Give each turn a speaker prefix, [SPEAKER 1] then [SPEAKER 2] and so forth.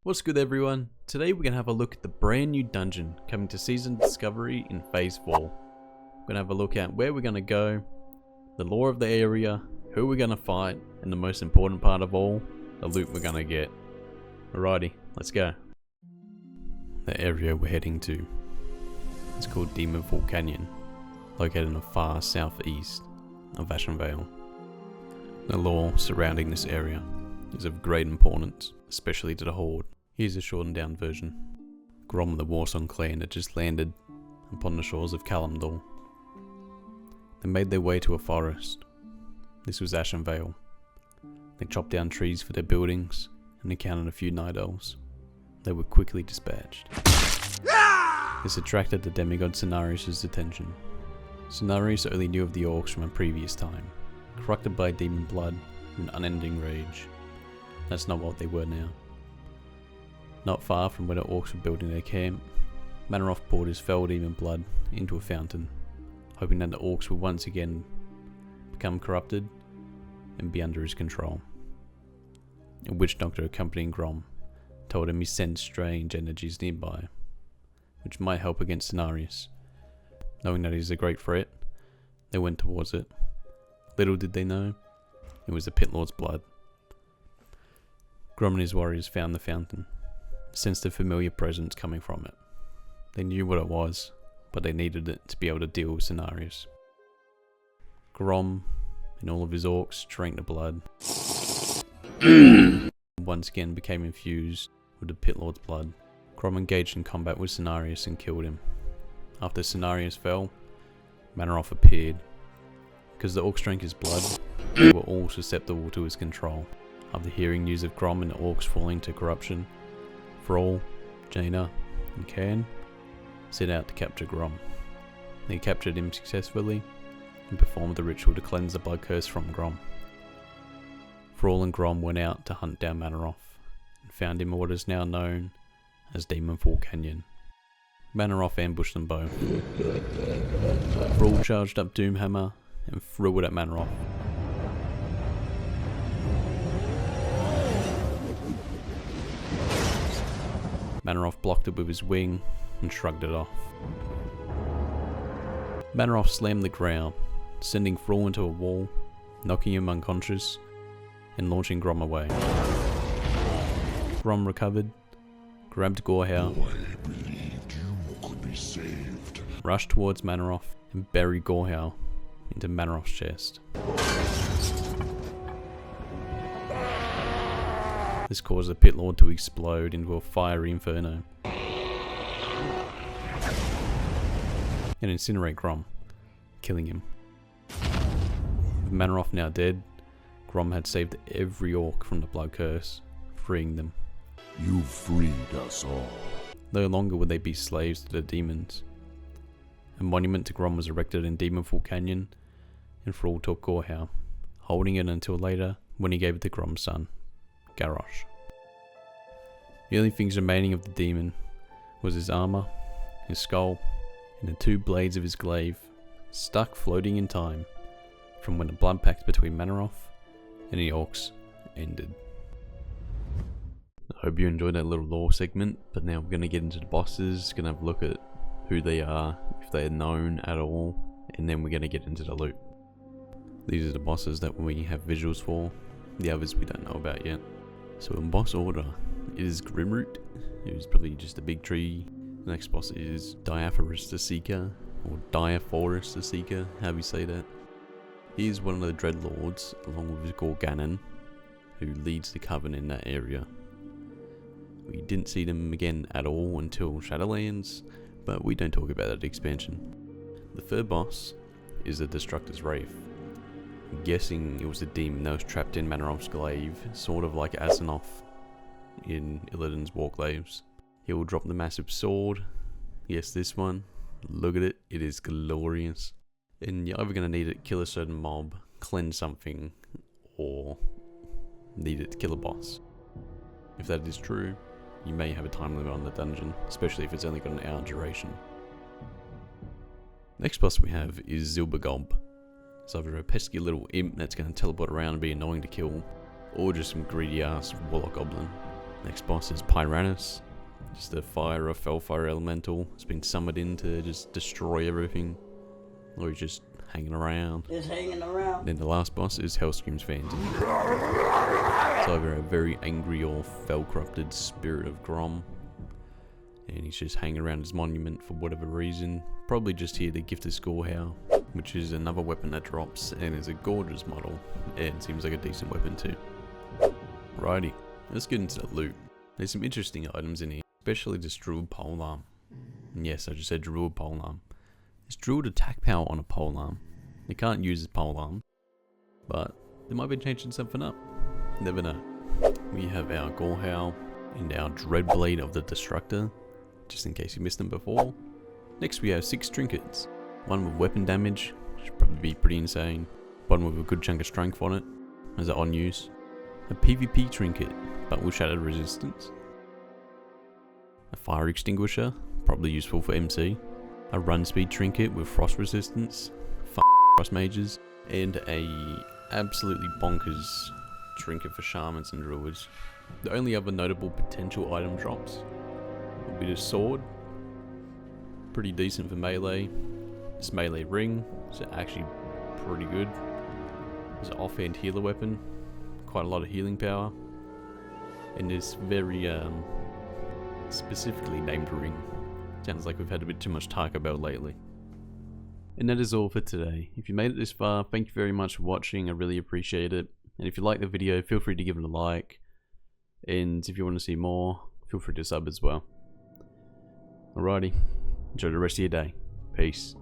[SPEAKER 1] What's good everyone? Today we're going to have a look at the brand new dungeon coming to Season Discovery in Phase 4. We're going to have a look at where we're going to go, the lore of the area, who we're going to fight, and the most important part of all, the loot we're going to get. Alrighty, let's go. The area we're heading to is called Demon Fall Canyon, located in the far southeast of Ashen Vale. The lore surrounding this area is of great importance, especially to the Horde. Here's a shortened down version. Grom, the Warsong clan, had just landed upon the shores of Kalimdor. They made their way to a forest. This was Ashen Vale. They chopped down trees for their buildings and encountered a few night elves. They were quickly dispatched. This attracted the demigod Cenarius' attention. Cenarius only knew of the orcs from a previous time, corrupted by demon blood and unending rage. That's not what they were now. Not far from where the orcs were building their camp, MANNOROTH poured his fell demon blood into a fountain, hoping that the orcs would once again become corrupted and be under his control. A witch doctor accompanying Grom told him he sensed strange energies nearby, which might help against Cenarius. Knowing that he's a great threat, they went towards it. Little did they know, it was the Pit Lord's blood. Grom and his warriors found the fountain, sensed a familiar presence coming from it. They knew what it was, but they needed it to be able to deal with Cenarius. Grom and all of his orcs drank the blood. Once again became infused with the Pit Lord's blood. Grom engaged in combat with Cenarius and killed him. After Cenarius fell, MANNOROTH appeared. Because the orcs drank his blood, they were all susceptible to his control. After hearing news of Grom and the orcs falling to corruption, Thrall, Jaina, and Cairn set out to capture Grom. They captured him successfully and performed the ritual to cleanse the blood curse from Grom. Thrall and Grom went out to hunt down MANNOROTH and found him in what is now known as Demon Fall Canyon. MANNOROTH ambushed them both. Thrall charged up Doomhammer and threw it at MANNOROTH. MANNOROTH blocked it with his wing and shrugged it off. MANNOROTH slammed the ground, sending Thrall into a wall, knocking him unconscious, and launching Grom away. Grom recovered, grabbed GOREHOWL, rushed towards MANNOROTH, and buried GOREHOWL into MANNOROTH's chest. This caused the Pit Lord to explode into a fiery inferno and incinerate Grom, killing him. With MANNOROTH now dead, Grom had saved every orc from the blood curse, freeing them.
[SPEAKER 2] You freed us all.
[SPEAKER 1] No longer would they be slaves to the demons. A monument to Grom was erected in Demon Fall Canyon, and Thrall took GOREHOWL, holding it until later when he gave it to Grom's son, Garrosh. The only things remaining of the demon was his armor, his skull, and the two blades of his glaive, stuck floating in time from when the blood pact between MANNOROTH and the orcs ended. I hope you enjoyed that little lore segment, but now we're going to get into the bosses, going to have a look at who they are, if they are known at all, and then we're going to get into the loot. These are the bosses that we have visuals for, the others we don't know about yet. So in boss order, it is Grimroot, who's probably just a big tree. The next boss is Diaphorus the Seeker, or Diaphorus the Seeker, how do you say that? He is one of the Dreadlords, along with Gorganon, who leads the Coven in that area. We didn't see them again at all until Shadowlands, but we don't talk about that expansion. The third boss is the Destructor's Wraith. I'm guessing it was a demon that was trapped in MANNOROTH'S glaive, sort of like Asenath in Illidan's Warglaives. He will drop the massive sword. Yes, this one. Look at it. It is glorious. And you're either going to need it to kill a certain mob, cleanse something, or need it to kill a boss. If that is true, you may have a time limit on the dungeon, especially if it's only got an hour duration. Next boss we have is Zilbagob. It's either a pesky little imp that's going to teleport around and be annoying to kill, or just some greedy ass warlock goblin. Next boss is Pyranus, just a fire or fellfire elemental. It's been summoned in to just destroy everything, or he's just hanging around.
[SPEAKER 3] Just hanging around.
[SPEAKER 1] Then the last boss is Hellscream's Phantom. It's either a very angry or fell-corrupted spirit of Grom, and he's just hanging around his monument for whatever reason. Probably just here to gift us Gorehowl, which is another weapon that drops and is a gorgeous model, and seems like a decent weapon too. Righty, let's get into the loot. There's some interesting items in here, especially this Druid Polearm. Yes, I just said Druid Polearm. It's Druid attack power on a polearm. They can't use his polearm, but they might be changing something up. Never know. We have our Gorehowl and our Dreadblade of the Destructor, just in case you missed them before. Next we have 6 trinkets. One with weapon damage, which should probably be pretty insane. One with a good chunk of strength on it, as an on use. A PvP trinket, but with shattered resistance. A fire extinguisher, probably useful for MC. A run speed trinket with frost resistance, frost mages, and a absolutely bonkers trinket for shamans and druids. The only other notable potential item drops would be the sword, pretty decent for melee. This melee ring is actually pretty good. It's an offhand healer weapon, quite a lot of healing power, and this very specifically named ring. Sounds like we've had a bit too much Taco Bell lately. And that is all for today. If you made it this far, thank you very much for watching. I really appreciate it. And if you like the video, feel free to give it a like. And if you want to see more, feel free to sub as well. Alrighty, enjoy the rest of your day. Peace.